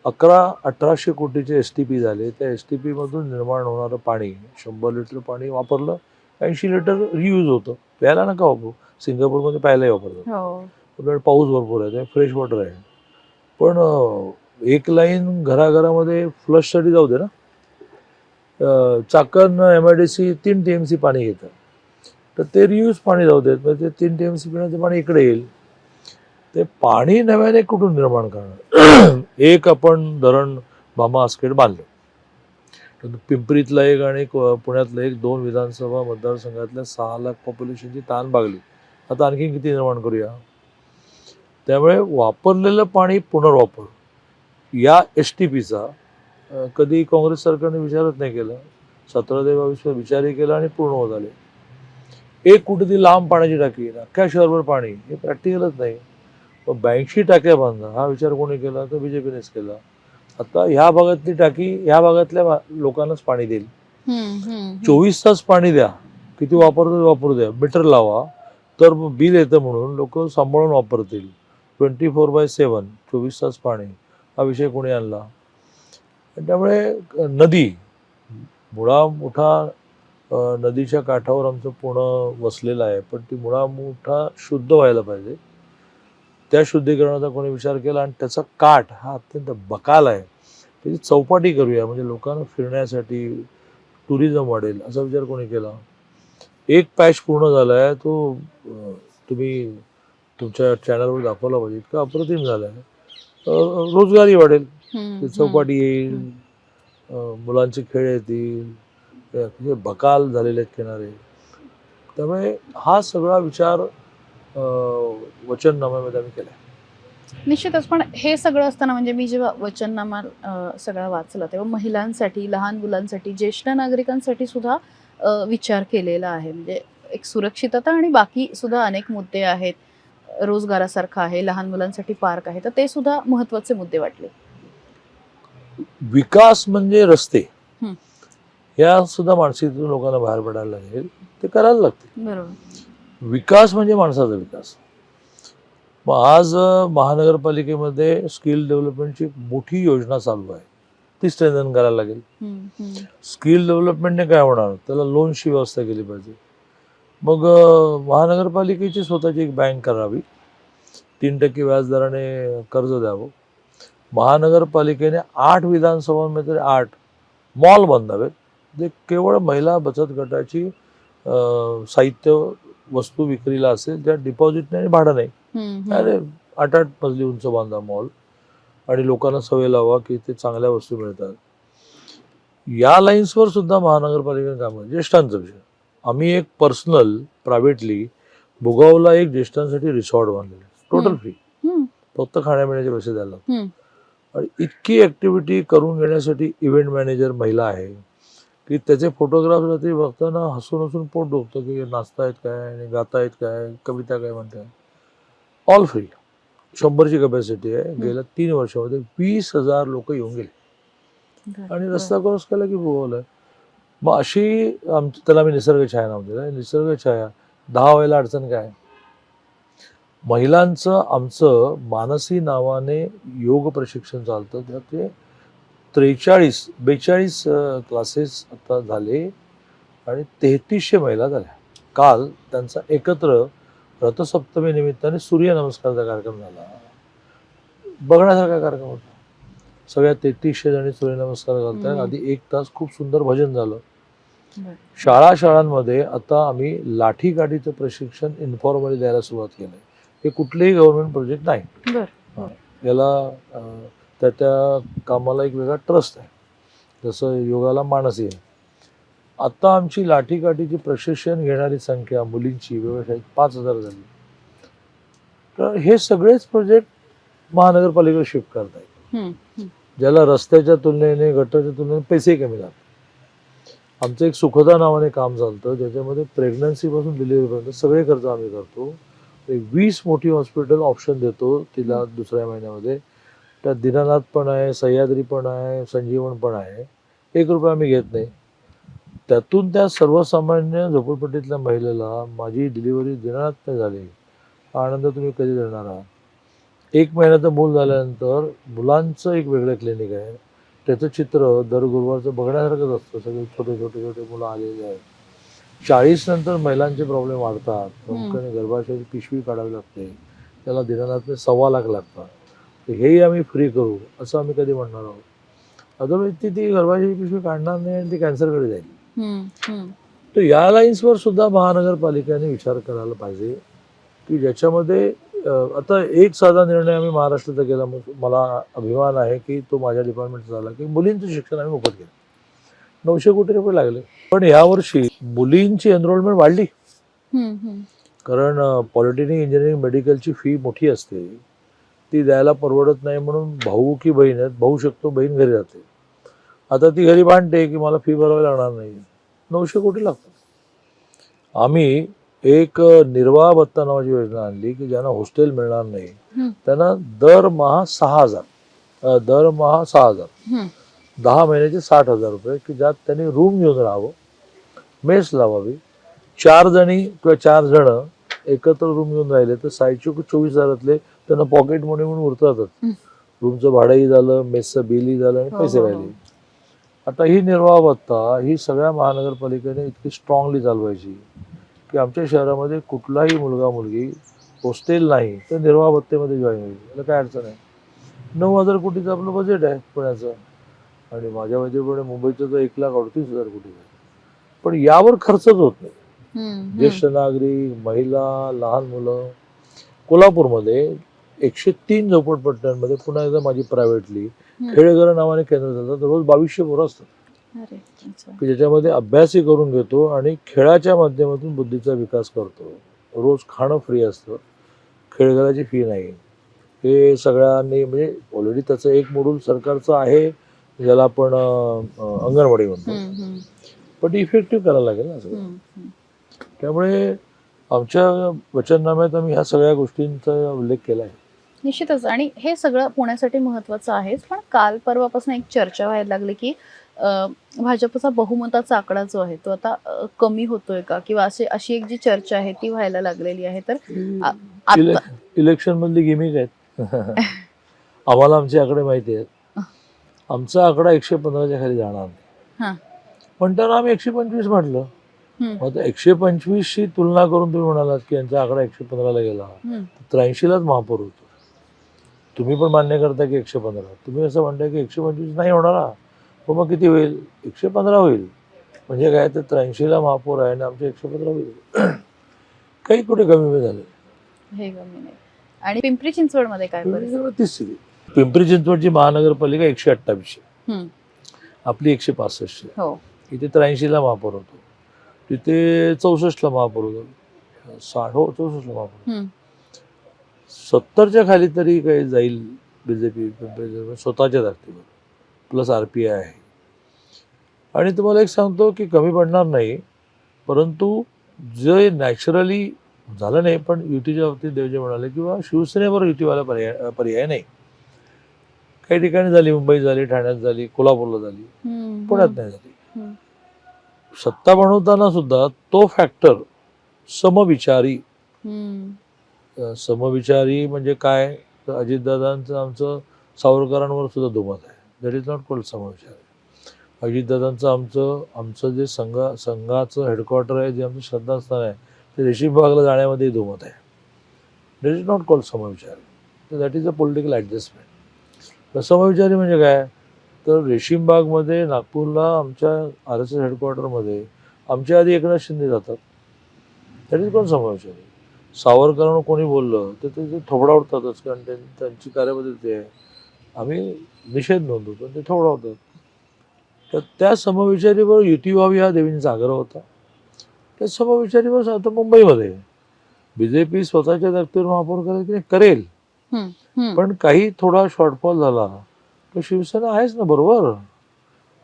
1800 कोटीचे STP झाले. त्या STP मधून निर्माण होणारं पाणी 100 लिटर पाणी वापरलं, 80 लिटर रियूज होतं. प्यायला नका वापरू. सिंगापूरमध्ये प्यायलाही वापरतात. हो. आपल्याकडे पाऊस भरपूर आहे, फ्रेश वॉटर आहे. पण एक लाईन घराघरामध्ये फ्लशसाठी जाऊ दे ना. चाकण MIDC 3 TMC पाणी घेतं, तर ते रियूज पाणी जाऊ देत. म्हणजे ते 3 TMC पिण्याचं पाणी इकडे येईल. ते पाणी नव्याने कुठून निर्माण करणार? एक आपण धरण भामा आसखेड बांधलं, तर पिंपरीतलं एक आणि पुण्यातलं एक, 2 विधानसभा मतदारसंघातल्या 6 लाख पॉप्युलेशनची ताण भागली. आता आणखी किती निर्माण करूया? त्यामुळे वापरलेलं पाणी पुनर्वापर या STPचा कधी काँग्रेस सरकारने विचारच नाही केला. 17 ते 22 विचारही केला आणि पूर्ण होत आले. एक कुठेतरी लांब पाण्याची टाकी, अख्ख्या शहरभर पाणी, हे प्रॅक्टिकलच नाही. पण 82 टाक्या बांधा हा विचार कोणी केला? तर BJPनेच केला. आता ह्या भागातली टाकी ह्या भागातल्या लोकांनाच पाणी देईल. 24 तास पाणी द्या, किती वापरतो वापरू द्या, मीटर लावा, तर बिल येतं म्हणून लोक सांभाळून वापरतील. 24/7 24 तास पाणी, हा विषय कोणी आणला? त्यामुळे नदी मुळा मोठा, नदीच्या काठावर आमचं पुणे वसलेलं आहे, पण ती मुळा मोठा शुद्ध व्हायला पाहिजे. त्या शुद्धीकरणाचा कोणी विचार केला आणि त्याचा काठ हा अत्यंत बकाल आहे. त्याची चौपाटी करूया, म्हणजे लोकांना फिरण्यासाठी टुरिझम वाढेल, असा विचार कोणी केला? एक पॅच पूर्ण झाला आहे, तो तुम्ही तुमच्या चॅनलवर दाखवला पाहिजे. इतका अप्रतिम झाला आहे. रोजगारी वाढेल, चौपाटी येईल, मुलांचे खेळ येतील, म्हणजे बकाल झालेले आहेत किनारे. त्यामुळे हा सगळा विचार वचननाम्यामध्ये आम्ही केला. निश्चितच. पण हे सगळं असताना म्हणजे मी जेव्हा वचननामा सगळं वाचलं, तेव्हा महिलांसाठी, लहान मुलांसाठी, ज्येष्ठ नागरिकांसाठी सुद्धा विचार केलेला आहे. म्हणजे एक सुरक्षितता आणि बाकी सुद्धा अनेक मुद्दे आहेत. रोजगारासारखं आहे, लहान मुलांसाठी पार्क आहे, तर ते सुद्धा महत्वाचे मुद्दे वाटले. विकास म्हणजे रस्ते, या सुद्धा मानसिकतेतून लोकांना बाहेर पडायला लागेल. ते करायला लागते. बरोबर. विकास म्हणजे माणसाचा विकास. मग आज महानगरपालिकेमध्ये स्किल डेव्हलपमेंटची मोठी योजना चालू आहे, ती स्ट्रेंथन करायला लागेल. स्किल डेव्हलपमेंटने काय होणार? त्याला लोनची व्यवस्था केली पाहिजे. मग महानगरपालिकेची स्वतःची एक बँक करावी, 3% व्याजदराने कर्ज द्यावं. महानगरपालिकेने 8 विधानसभांमध्ये 8 मॉल बांधावेत, जे केवळ महिला बचत गटाची साहित्य वस्तू विक्रीला असेल, ज्या डिपॉझिट नाही आणि भाडं नाही. अरे 8-8 मजली उंच बांधा मॉल, आणि लोकांना सवय लावा की ते चांगल्या वस्तू मिळतात. या लाईन्सवर सुद्धा महानगरपालिकेने काम. ज्येष्ठांचा विषय, आम्ही एक पर्सनल प्रायव्हेटली भुगावला एक ज्येष्ठांसाठी रिसॉर्ट बांधलेलं, टोटल फ्री, फक्त खाण्यापिण्याचे पैसे द्यायला लागतात. आणि इतकी ऍक्टिव्हिटी करून घेण्यासाठी इव्हेंट मॅनेजर महिला आहे की त्याचे फोटोग्राफ रात्री बघताना हसून हसून पोट दुखतं की नाचतायत काय आणि गातायत काय, कविता काय म्हणताय. ऑल फ्री, 100ची कॅपॅसिटी आहे. गेल्या 3 वर्षामध्ये 20,000 लोक येऊन गेले आणि रस्ता क्रॉस केला की भुगवलाय. मग अशी त्याला मी निसर्ग छाया नाव दिलं. निसर्ग छाया 10 व्हायला अडचण काय? महिलांचं आमचं मानसी नावाने योग प्रशिक्षण चालतं, त्यात ते 42 क्लासेस आता झाले आणि 3300 महिला झाल्या. काल त्यांचा एकत्र रथसप्तमी निमित्ताने सूर्यनमस्कारचा कार्यक्रम झाला. बघण्यासारखा कार्यक्रम होता. सगळ्या 3300 जणी सूर्यनमस्कार घालतात. आधी 1 तास खूप सुंदर भजन झालं. शाळांमध्ये आता आम्ही लाठीकाठीचं प्रशिक्षण इन्फॉर्मली द्यायला सुरुवात केली. हे कुठलेही गव्हर्नमेंट प्रोजेक्ट नाही. याला त्या कामाला एक वेगळा ट्रस्ट आहे, जसं योगाला मानसी आहे. आता आमची लाठीकाठीची प्रशिक्षण घेणारी संख्या मुलींची व्यवसायात 5000 झाली. तर हे सगळेच प्रोजेक्ट महानगरपालिकेला शिफ्ट करतायत, ज्याला रस्त्याच्या तुलनेने गटाच्या तुलनेने पैसे कमी लागतात. आमचं एक सुखदा नावाने काम चालतं, ज्याच्यामध्ये प्रेग्नन्सीपासून डिलिव्हरीपर्यंत सगळे खर्च आम्ही करतो. 20 मोठी हॉस्पिटल ऑप्शन देतो तिला दुसऱ्या महिन्यामध्ये. त्यात दीनानाथ पण आहे, सह्याद्री पण आहे, संजीवन पण आहे. 1 रुपया आम्ही घेत नाही. त्यातून त्या सर्वसामान्य झोपडपट्टीतल्या महिलेला माझी डिलिव्हरी देण्यात नाही झाली, हा आनंद तुम्ही कधी देणार आहात? 1 महिन्याचं मूल झाल्यानंतर मुलांचं एक वेगळं क्लिनिक आहे, त्याचं चित्र दर गुरुवारचं बघण्यासारखंच असतं. सगळे छोटे छोटे छोटे मुलं आलेले आहेत. 40 नंतर महिलांचे प्रॉब्लेम वाढतात. प्रामुख्याने गर्भाशयाची पिशवी काढावी लागते, त्याला दिनानाथने 1.25 लाख लागतात. तर हेही आम्ही फ्री करू असं आम्ही कधी म्हणणार आहोत? अदरवाईज ती गर्भाशयाची पिशवी काढणार नाही आणि ती कॅन्सरकडे जाईल. तर या लाईन्सवर सुद्धा महानगरपालिकेने विचार करायला पाहिजे की ज्याच्यामध्ये आता एक साधा निर्णय आम्ही महाराष्ट्राचा केला, मला अभिमान आहे की तो माझ्या डिपार्टमेंटचा झाला की मुलींचं शिक्षण आम्ही मोफत केलं. 900 कोटी रुपये लागले. पण यावर्षी मुलींची एनरोलमेंट वाढली, कारण पॉलिटेक्निक, इंजिनिअरिंग, मेडिकलची फी मोठी असते, ती द्यायला परवडत नाही म्हणून भाऊ की बहीण आहेत, भाऊ शकतो, बहीण घरी राहते. आता ती घरी भांडते की मला फी भरावी लागणार नाही. 900 कोटी लागतात. आम्ही एक निर्वाह भत्ता नावाची योजना आणली की ज्यांना हॉस्टेल मिळणार नाही त्यांना दरमहा 6,000 10 महिन्याचे 60,000 रुपये, की ज्यात त्यांनी रूम घेऊन राहावं, मेस लावावी. 4 जणी किंवा 4 जण एकत्र रूम घेऊन राहिले तर 24,000 त्यांना पॉकेट मनी म्हणून उरतातच. रूमचं भाडंही झालं, मेसचं बिलही झालं आणि पैसे राहिले. आता ही निर्वाह भत्ता ही सगळ्या महानगरपालिकेने इतकी स्ट्रॉंगली चालवायची की आमच्या शहरामध्ये कुठलाही मुलगा मुलगी हॉस्टेल नाही तर निर्वाह भत्तेमध्ये जॉईन होईल. त्याला काय अडचण आहे. 9,000 कोटीचं आपलं बजेट आहे पुण्याचं, आणि माझ्या माहितीप्रमाणे मुंबईचं तर 1,38,000 कोटी आहे. पण यावर खर्चच होत नाही. ज्येष्ठ नागरिक, महिला, लहान मुलं. कोल्हापूरमध्ये 103 झोपडपट्ट्यांमध्ये पुन्हा एकदा माझी प्रायव्हेटली खेळघर नावाने केंद्र चालतात. रोज 2,200 पोरं असतात की ज्याच्यामध्ये अभ्यासही करून घेतो आणि खेळाच्या माध्यमातून बुद्धीचा विकास करतो. रोज खाणं फ्री असतं, खेळघराची फी नाही. हे सगळ्यांनी म्हणजे ऑलरेडी त्याचं एक मॉड्यूल सरकारचं आहे ज्याला आपण अंगणवाडी म्हणतो, पण इफेक्टिव्ह करायला लागेल ना सगळं. त्यामुळे आमच्या वचननाम्यात आम्ही ह्या सगळ्या गोष्टींचा उल्लेख केला आहे. निश्चितच. आणि हे सगळं पुण्यासाठी महत्वाचं आहेच, पण काल परवापासून एक चर्चा व्हायला लागली की भाजपचा बहुमताचा आकडा जो आहे तो आता कमी होतोय का, किंवा अशी एक जी चर्चा आहे ती व्हायला लागलेली आहे. तर इलेक्शन मधली गिमिक आहेत. आम्हाला आमचे आकडे माहिती आहेत. आमचा आकडा 115च्या खाली जाणार नाही, पण त्याला आम्ही 125 म्हटलं. आता 125शी तुलना करून तुम्ही म्हणालात की यांचा आकडा 115ला गेला, 83लाच महापौर होतो. तुम्ही पण मान्य करता की 115, तुम्ही असं म्हणताय की 125 नाही होणार, पण मग किती होईल? 115 होईल. म्हणजे काय, तर 83ला महापौर आहे आणि आमचे 115 होईल. काही कुठे कमी झाले, हे कमी नाही. आणि पिंपरी चिंचवडमध्ये काय परिस्थिती? पिंपरी चिंचवडची महानगरपालिका 128 आहे, आपली 165 आहे. इथे 83ला महापौर होतो, तिथे 64ला महापौर होतो, 64ला महापौर. 70च्या खाली तरी काही जाईल बीजेपी स्वतःच्या ताकदीवर, प्लस RPI आहे. आणि तुम्हाला एक सांगतो की कमी पडणार नाही, परंतु जे नॅचरली झालं नाही. पण युतीच्या बाबतीत देवजे म्हणाले किंवा शिवसेनेवर युतीवाला पर्याय नाही. काही ठिकाणी झाली, मुंबईत झाली, ठाण्यात झाली, कोल्हापूरला झाली, पुण्यात नाही झाली. सत्ता बनवताना सुद्धा तो फॅक्टर समविचारी म्हणजे काय, तर अजितदादांचं आमचं सावरकरांवर सुद्धा दुमत आहे. दॅट इज नॉट कॉल्ड समविचारी. अजितदादांचं आमचं जे संघाचं हेडक्वार्टर आहे, जे आमचं श्रद्धास्थान आहे, ते रेशीमबागला जाण्यामध्ये दुमत आहे. दॅट इज नॉट कॉल्ड समविचारी. तर that is a political adjustment. समविचारी म्हणजे काय, तर रेशीमबागमध्ये नागपूरला आमच्या RSS हेडक्वार्टरमध्ये आमच्या आधी एकनाथ शिंदे जातात. दॅट इज कॉल्ड समविचारी. सावरकरांना कोणी बोललं तर ते थोबडावतातच, कारण त्यांची कार्यपद्धती आहे. आम्ही निषेध नोंदवतो, ते थोबडावतात. तर त्या समविचारीवर युती व्हावी हा देवेंद्रचा आग्रह होता. त्या समविचारीवर आता मुंबईमध्ये BJP स्वतःच्या ताकदीवर महापौर करेल, पण काही थोडा शॉर्टफॉल झाला तर शिवसेना आहेच ना बरोबर.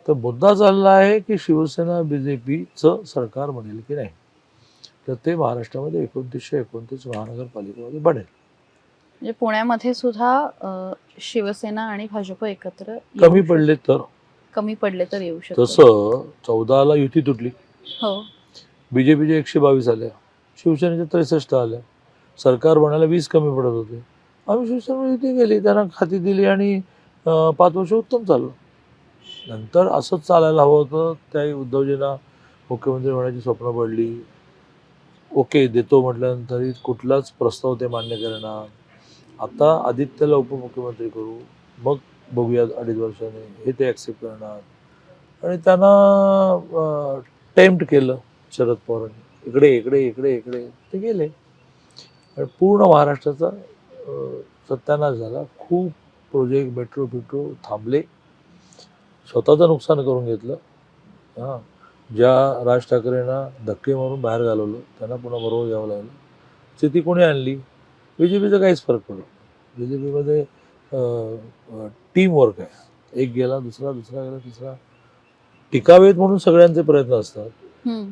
तर मुद्दा चालला आहे की शिवसेना BJPचं सरकार बनेल की नाही. तर ते महाराष्ट्रामध्ये 2929 महानगरपालिकेमध्ये बनेल. म्हणजे पुण्यामध्ये सुद्धा शिवसेना आणि भाजप एकत्र कमी पडले तर कमी पडले तर येऊ शकतो. तसं 14ला युती तुटली, हो. बीजेपीचे 122 आल्या, शिवसेनेच्या 63 आल्या, सरकार बनायला 20 कमी पडत होते. आम्ही शिवसेनेमध्ये युती केली, त्यांना खाती दिली आणि 5 वर्ष उत्तम चाललं. नंतर असंच चालायला हवं होतं. त्याही उद्धवजींना मुख्यमंत्री होण्याची स्वप्न पडली. ओके देतो म्हटल्यानंतर कुठलाच प्रस्ताव ते मान्य करणार. आता आदित्यला उपमुख्यमंत्री करू, मग बघूया 2.5 वर्षाने हे ते ॲक्सेप्ट करणार आणि त्यांना टेम्प्ट केलं शरद पवारांनी. इकडे इकडे इकडे इकडे ते गेले आणि पूर्ण महाराष्ट्राचा सत्यानाश झाला. खूप प्रोजेक्ट मेट्रो फिट्रो थांबले, स्वतःचं नुकसान करून घेतलं. हां, ज्या राज ठाकरेंना धक्के मारून बाहेर घालवलं त्यांना पुन्हा बरोबर यावं लागलं. स्थिती कोणी आणली? बीजेपीचा काहीच फरक पडत नाही. बीजेपीमध्ये टीम वर्क आहे. एक गेला दुसरा, दुसरा गेला तिसरा. टिकावेत म्हणून सगळ्यांचे प्रयत्न असतात.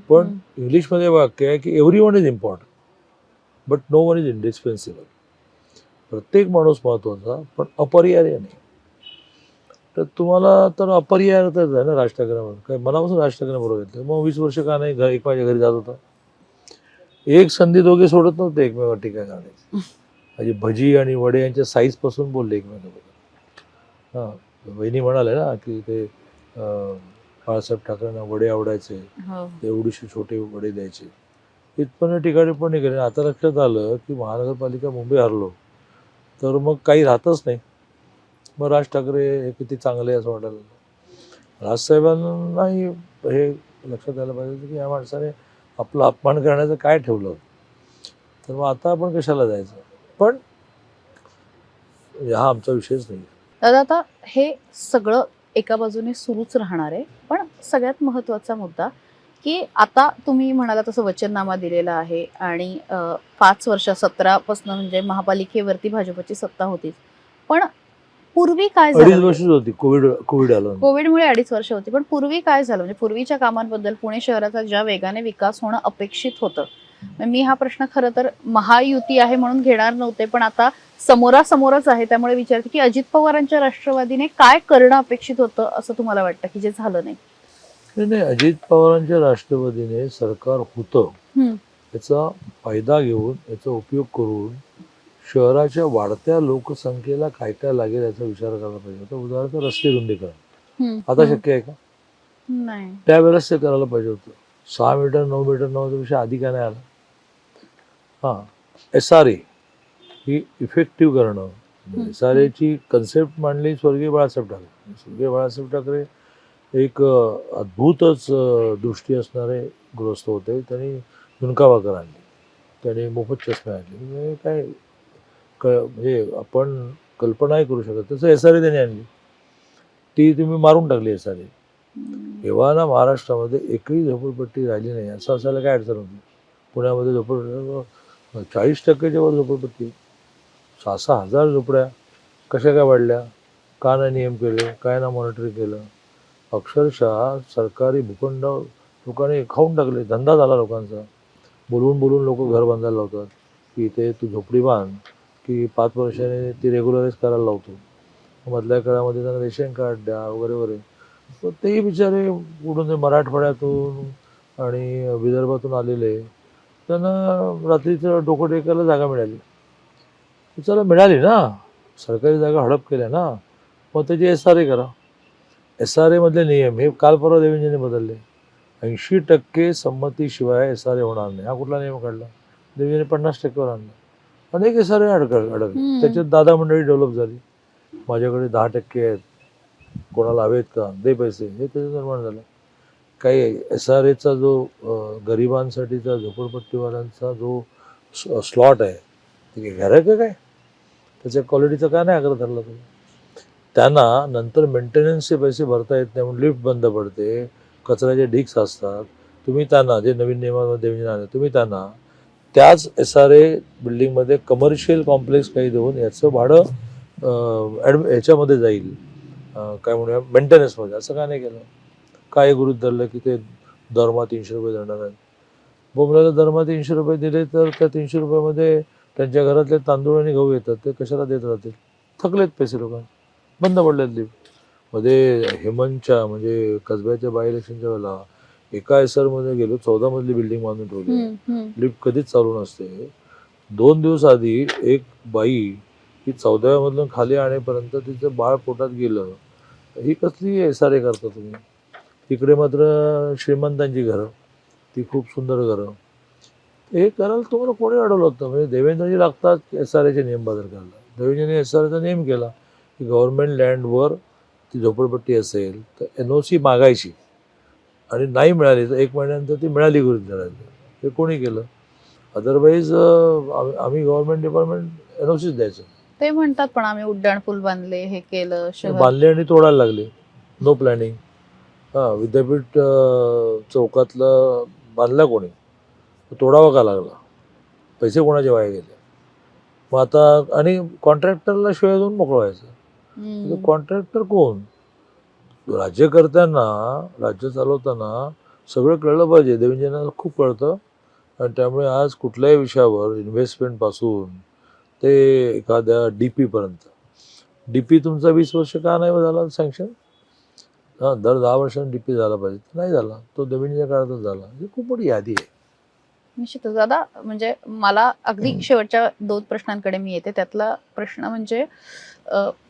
पण इंग्लिशमध्ये वाक्य आहे की everyone is important but no one is indispensable. प्रत्येक माणूस महत्त्वाचा पण अपरिहार्य नाही. तर तुम्हाला तर अपरिहार्यच आहे ना राज ठाकरेंवर. काय मनापासून राज ठाकरेंबरोबर घेतलं, मग 20 वर्ष का नाही एक माझ्या घरी जात होता. एक संधी दोघे सोडत नव्हते एकमेकावर टीका करण्याची. म्हणजे भजी आणि वडे यांच्या साईजपासून बोलले एकमेकाबद्दल. हां, बहिणी म्हणाले ना की ते बाळासाहेब ठाकरेंना वडे आवडायचे, ते एवढीशे छोटे वडे द्यायचे. इथपर्यंत टीका टिप्पणी केली. आता लक्षात आलं की महानगरपालिका मुंबई हरलो तर मग काही राहतच नाही. मग राज ठाकरे हे किती चांगले असं वाटायला लागलं. राजसाहेबांनाही हे लक्षात यायला पाहिजे की या माणसाने आपला अपमान करण्याचं काय ठेवलं. तर मग आता आपण कशाला जायचं. पण हा आमचा विषयच नाही. दादा आता हे सगळं एका बाजूने सुरूच राहणार आहे, पण सगळ्यात महत्त्वाचा मुद्दा की आता तुम्ही म्हणाला तसं वचननामा दिलेला आहे आणि 5 वर्ष 17 म्हणजे महापालिकेवरती भाजपची सत्ता होतीच. पण पूर्वी काय 2.5 झालं? वर्ष होती. कोविड आलं. कोविडमुळे 2.5 वर्ष होती. पण पूर्वी काय झालं म्हणजे पूर्वीच्या कामांबद्दल पुणे शहराचा ज्या वेगाने विकास होणं अपेक्षित होतं. मी हा प्रश्न खरं तर महायुती आहे म्हणून घेणार नव्हते, पण आता समोरासमोरच आहे त्यामुळे विचारते की अजित पवारांच्या राष्ट्रवादीने काय करणं अपेक्षित होतं असं तुम्हाला वाटतं की जे झालं नाही? नाही, अजित पवारांच्या राष्ट्रवादीने सरकार होतं याचा फायदा घेऊन, याचा उपयोग करून शहराच्या वाढत्या लोकसंख्येला काय काय लागेल याचा विचार करायला पाहिजे होता. उदाहरणार्थ रस्ते रुंदीकरण आता शक्य आहे का? नाही. त्यावेळेस ते करायला पाहिजे होतं. 6 मीटर 9 मीटर 9 पेक्षा आधी काय नाही आलं. हां, SRA ही इफेक्टिव्ह करणं. SRAची कन्सेप्ट मांडली स्वर्गीय बाळासाहेब ठाकरे. स्वर्गीय बाळासाहेब ठाकरे एक अद्भुतच दृष्टी असणारे गृहस्थ होते. त्यांनी झुणका भाकर आणली, त्यांनी मोफत चष्मे आणले. म्हणजे काय म्हणजे आपण कल्पनाही करू शकत. तसं SRA त्यांनी आणली, ती तुम्ही मारून टाकली SRA. तेव्हा ना महाराष्ट्रामध्ये एकही झोपडपट्टी राहिली नाही. असं असायला काय अडचण होती. पुण्यामध्ये 40%च्या वर झोपडपट्टी, 6,000 हजार झोपड्या कशा काय वाढल्या, का नाही नियम केले, काय ना मॉनिटरिंग केलं. अक्षरशः सरकारी भूखंड लोकांनी खाऊन टाकले. धंदा झाला लोकांचा. बोलून बोलून लोक घर बांधायला लावतात की इथे तू झोपडी बांध की 5 वर्षाने ती रेग्युलराईज करायला लावतो. मधल्या काळामध्ये त्यांना रेशन कार्ड द्या वगैरे वगैरे. तर तेही बिचारे कुठून ते मराठवाड्यातून आणि विदर्भातून आलेले त्यांना रात्रीचं डोकं टेकायला जागा मिळाली. चला मिळाली ना, सरकारी जागा हडप केल्या ना, मग त्याची SRA करा. SRA मधले नियम हे काल परवा देवेंद्रजींनी बदलले. 80% संमतीशिवाय SRA होणार नाही. हा कुठला नियम काढला? देवेंद्रजींनी 50%वर आणला. अनेक SRA अडकले. त्याच्यात दादा मंडळी डेव्हलप झाली. माझ्याकडे 10% आहेत, कोणाला हवेत का, दे पैसे, हे त्याचं निर्माण झालं. काही SRAचा जो गरिबांसाठीचा झोपडपट्टीवाल्यांचा जो स्लॉट आहे ते घ्यायला का काय, त्याच्या क्वालिटीचा काय नाही आग्रह धरला तुम्ही. त्यांना नंतर मेंटेनन्सचे पैसे भरता येत नाही म्हणून लिफ्ट बंद पडते, कचऱ्याचे ढीग्स असतात. तुम्ही त्यांना जे नवीन नियमामध्ये देऊन आले तुम्ही त्यांना त्याच SRA बिल्डिंगमध्ये कमर्शियल कॉम्प्लेक्स काही देऊन याचं भाडं ह्याच्यामध्ये जाईल, काय म्हणूया मेंटेनन्समध्ये. असं काय नाही केलं. काय गृहीत धरलं की ते दरमा 300 रुपये देणार आहेत. बोंबल्याला दरमा 300 रुपये दिले तर त्या 300 रुपयामध्ये त्यांच्या घरातले तांदूळ आणि गहू येतात, ते कशाला देत राहतील. थकलेत पैसे लोकांना, बंद पडलेत लिफ्ट. मध्ये हेमंतच्या म्हणजे कसब्याच्या बाय इलेक्शनच्या वेळेला एका SR मध्ये गेलो, 14 मजली बिल्डिंग बांधून ठेवली, लिफ्ट कधीच चालू नसते. 2 दिवस आधी एक बाई ही 14व्या मधून खाली आणेपर्यंत तिचं बाळ पोटात गेलं. ही कसली SRA करता तुम्ही? तिकडे मात्र श्रीमंतांची घरं, ती खूप सुंदर घरं. हे करायला तुम्हाला कोणी अडवलं होतं? म्हणजे देवेंद्रजी लागतात SRAचे नियम बदल करायला. देवेंद्रजीने SRAचा नियम केला की गव्हर्नमेंट लँडवर ती झोपडपट्टी असेल तर NOC मागायची आणि नाही मिळाली तर 1 महिन्यानंतर ती मिळाली गृहीत धरायची. हे कोणी केलं? अदरवाईज आम्ही गव्हर्नमेंट डिपार्टमेंट NOCच द्यायचं. ते म्हणतात पण आम्ही उड्डाण पूल बांधले, हे केलं, शहर बांधले आणि तोडायला लागले. No planning. विद्यापीठ चौकातलं बांधला कोणी? तोडावा का लागला? पैसे कोणाचे वाया गेले? मग आता आणि कॉन्ट्रॅक्टरला शिवाय देऊन मोकळं व्हायचं. कॉन्ट्रॅक्टर कोण? राज्यकर्त्यांना, राज्य चालवताना सगळं कळलं पाहिजे. देवेंद्रजींना खूप कळतं आणि त्यामुळे आज कुठल्याही विषयावर इन्व्हेस्टमेंटपासून ते एखाद्या DP पर्यंत. DP तुमचा 20 वर्ष का नाही झाला सँक्शन? दर 10 वर्षांनी DP झाला पाहिजे, नाही झाला. तो देवेंद्रच्या काळातच झाला. ही खूप मोठी यादी आहे. निश्चितच दादा. म्हणजे मला अगदी शेवटच्या 2 प्रश्नांकडे मी येते. त्यातला प्रश्न म्हणजे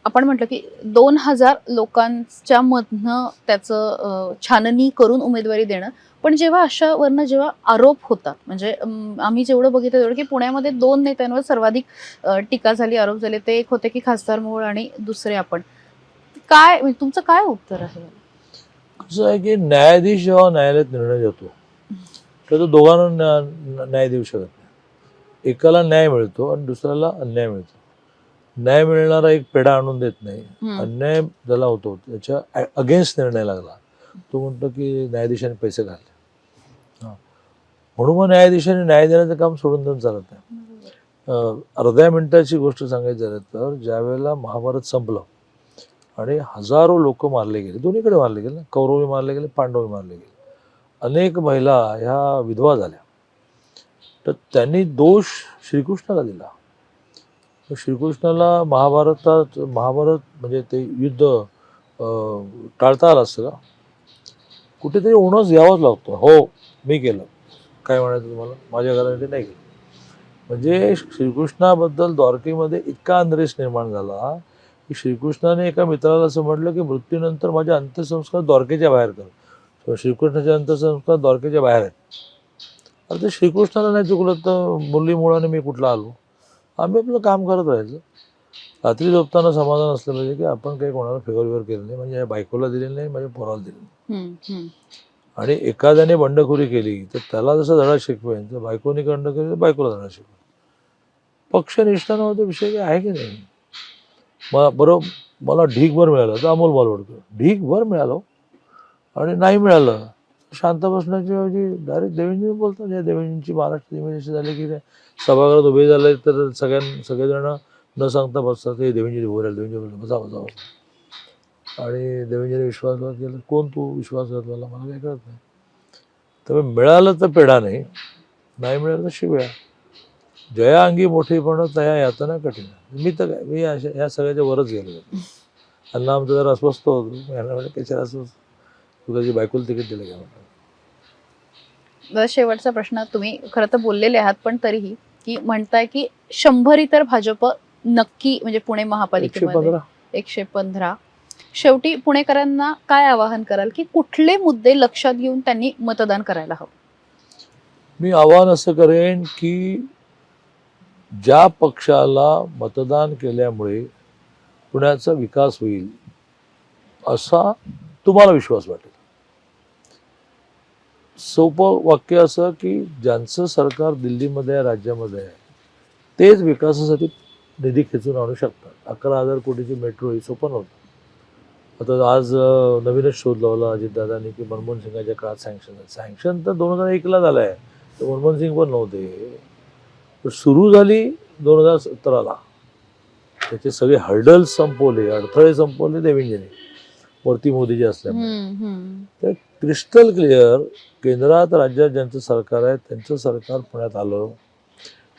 आपण म्हटलं की 2000 लोकांच्या मधनं त्याचं छाननी करून उमेदवारी देणं, पण जेव्हा अशावरनं जेव्हा आरोप होतात, म्हणजे आम्ही जेवढं बघितलं तेवढं की पुण्यामध्ये 2 नेत्यांवर सर्वाधिक टीका झाली, आरोप झाले. ते एक होते की खासदार मोहोळ आणि दुसरे आपण. काय म्हणजे तुमचं काय उत्तर आहे? कसं आहे की न्यायाधीश जेव्हा न्यायालयात निर्णय देतो तर तो दोघांना न्याय देऊ शकत नाही. एकाला न्याय मिळतो आणि दुसऱ्याला अन्याय मिळतो. न्याय मिळणारा एक पेढा आणून देत नाही. अन्याय ज्याला होतो त्याच्या अगेन्स्ट निर्णय लागला तो म्हणतो की न्यायाधीशाने पैसे घालले. म्हणून मग न्यायाधीशाने न्याय देण्याचं काम सोडून देऊन चालत नाही. अर्ध्या मिनिटाची गोष्ट सांगायची झाली तर ज्या वेळेला महाभारत संपलं आणि हजारो लोक मारले गेले, दोन्हीकडे मारले गेले, कौरवी मारले गेले, पांडवही मारले गेले, अनेक महिला ह्या विधवा झाल्या, तर त्यांनी दोष श्रीकृष्णाला दिला. श्रीकृष्णाला महाभारत म्हणजे ते युद्ध टाळता आलं असतं का? कुठेतरी ओनस घ्यावाच लागतो. हो मी केलं, काय म्हणायचं तुम्हाला? माझ्या घरामध्ये नाही केलं. म्हणजे श्रीकृष्णाबद्दल द्वारकेमध्ये इतका अनरेस्ट निर्माण झाला की श्रीकृष्णाने एका मित्राला असं म्हटलं की मृत्यूनंतर माझे अंत्यसंस्कार द्वारकेच्या बाहेर कर. श्रीकृष्णाचे अंत्यसंस्कार द्वारकेच्या बाहेर आहेत. आता ते श्रीकृष्णाला नाही चुकलं तर मुरलीमुळाने मी कुठला आलो? आम्ही आपलं काम करत राहायचं. रात्री झोपताना समाधान असलं पाहिजे की आपण काही कोणाला फेवर केलं नाही, म्हणजे बायकोला दिलेलं नाही, माझ्या पोराला दिलेलं नाही. आणि एखाद्याने बंडखोरी केली तर त्याला जसं धडा शिकवेन, तर बायकोने बंड केली तर बायकोला धडा शिकवेन. पक्षनिष्ठांमध्ये विषय काही आहे की नाही? बरोबर मला ढीगभर मिळालं तर अमोल बालवडकर, ढीगभर मिळालं आणि नाही मिळालं शांत बसण्याची ऐवजी डायरेक्ट देवेंद्रजी बोलतात. या देवेंद्रजींची महाराष्ट्र इमेज अशी झाली की सभागृहात उभे झाले तर सगळेजण न सांगता बसतात. हे देवेंद्रजी उभे राहिले, देवेंद्रजी बोलले बसा बसा बसा. आणि देवेंद्रजीने विश्वासघात केला. कोण तू विश्वासघात केला? मला काही कळत नाही. तर मिळालं तर पेढा नाही मिळालं तर शिव्या. जया अंगी मोठेपण तया यातना कठीण. मी तर काय, मी ह्या सगळ्याच्या वरच गेलो. अण्णा आमचं जरा अस्वस्थ होतो. यांना म्हणजे कशाला अस्वस्थ, तुझी बायकोला तिकीट दिलं का म्हटलं. शेवटचा प्रश्न, तुम्ही खरं तर बोललेले आहात पण तरीही, की म्हणताय की 100 तर भाजप नक्की, म्हणजे पुणे महापालिकेमध्ये 115. शेवटी पुणेकरांना काय आवाहन कराल की कुठले मुद्दे लक्षात घेऊन त्यांनी मतदान करायला हवं? मी आवाहन असं करेन की ज्या पक्षाला मतदान केल्यामुळे पुण्याचा विकास होईल असा तुम्हाला विश्वास वाटेल. सोपं वाक्य असं की ज्यांचं सरकार दिल्लीमध्ये आहे, राज्यामध्ये आहे, तेच विकासासाठी निधी खेचून आणू शकतात. 11,000 कोटीची मेट्रो ही सोपं नव्हतं. आता आज नवीनच शोध लावला अजितदादांनी की मनमोहन सिंगाच्या काळात सँक्शन तर 2001ला झालं आहे, तर मनमोहन सिंग पण नव्हते. सुरू झाली 2017ला. त्याचे सगळे हर्डल्स संपवले, अडथळे संपवले देवेंद्रजींनी, वरती मोदीजी असल्यामुळे. तर क्रिस्टल क्लिअर केंद्रात राज्यात ज्यांचं सरकार आहे त्यांचं सरकार पुण्यात आलं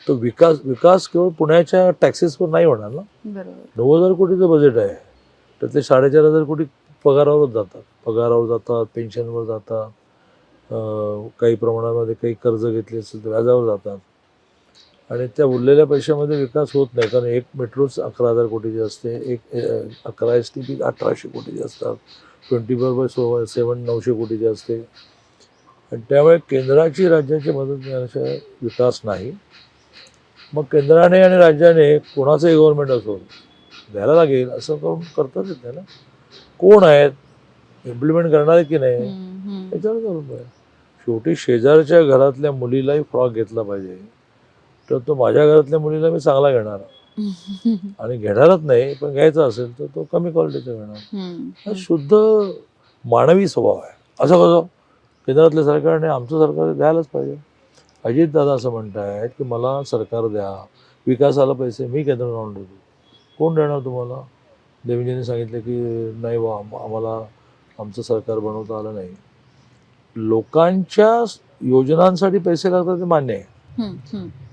तर विकास केवळ पुण्याच्या टॅक्सेसवर नाही होणार ना. 9,000 कोटीचं बजेट आहे, तर ते 4,500 कोटी पगारावरच जातात, पेन्शनवर जातात, काही प्रमाणामध्ये काही कर्ज घेतले असेल तर व्याजावर जातात आणि त्या उरलेल्या पैशामध्ये विकास होत नाही. कारण एक मेट्रोच 11,000 कोटीची असते, एक 11 STP 1,800 कोटीची असतात, 24/7 900 कोटीची असते आणि त्यामुळे केंद्राची राज्याची मदत मिळाल्याशिवाय विकास नाही. मग केंद्राने आणि राज्याने कोणाचंही गव्हर्नमेंट असो द्यायला लागेल असं करून करताच येत नाही ना. कोण आहेत, इम्प्लिमेंट करणार की नाही याच्यावर करून पाहिजे. शेवटी शेजारच्या घरातल्या मुलीलाही फ्रॉक घेतला पाहिजे तर तो माझ्या घरातल्या मुलीला मी चांगला घेणार आणि घेणारच नाही, पण घ्यायचा असेल तर तो कमी क्वालिटीचा घेणार. हा शुद्ध मानवी स्वभाव आहे. असं कसं केंद्रातल्या सरकारने आमचं सरकार द्यायलाच पाहिजे. अजित दादा असं म्हणतायत की मला सरकार द्या, विकासाला पैसे मी केंद्रात आणून देतो. कोण देणार तुम्हाला? देवेंद्रजींनी सांगितलं की नाही बा आम्हाला आमचं सरकार बनवता आलं नाही. लोकांच्या योजनांसाठी पैसे लागतात ते मान्य आहे,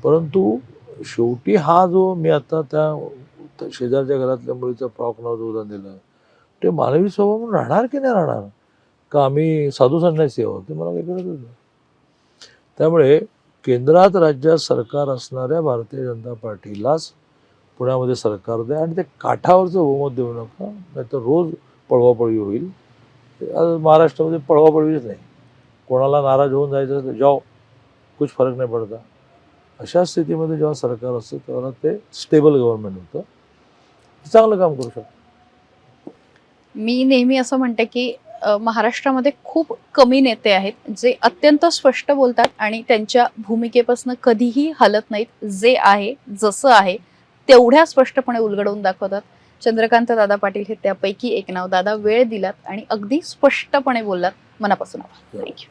परंतु शेवटी हा जो मी आता त्या शेजारच्या घरातल्या मुलीचा फ्रॉक नावाचं उदाहरण दिलं ते मानवी स्वभाव म्हणून राहणार की नाही राहणार? का आम्ही साधू संन्यासी आहोत ते मला काही कळतच नाही. त्यामुळे केंद्रात राज्यात सरकार असणाऱ्या भारतीय जनता पार्टीलाच पुण्यामध्ये सरकार द्या आणि ते काठावरचं बहुमत देऊ नका, नाहीतर रोज पळवापळवी होईल. आज महाराष्ट्रामध्ये पळवापळवीच नाही, कोणाला नाराज होऊन जायचं तर जाओ, कुछ फरक नाही पडता. अशा स्थितीमध्ये जेव्हा सरकार असतं तेव्हा ते स्टेबल गव्हर्नमेंट होतं, चांगलं काम करू शकतं. मी नेहमी असं म्हणते की महाराष्ट्रामध्ये खूप कमी नेते आहेत जे अत्यंत स्पष्ट बोलतात आणि त्यांच्या भूमिकेपासून कधीही हलत नाहीत. जे आहे जसं आहे तेवढ्या स्पष्टपणे उलगडवून दाखवतात. चंद्रकांत दादा पाटील हे त्यापैकी एक नाव. दादा वेळ दिलात आणि अगदी स्पष्टपणे बोललात. मनापासून आभार. थँक्यू.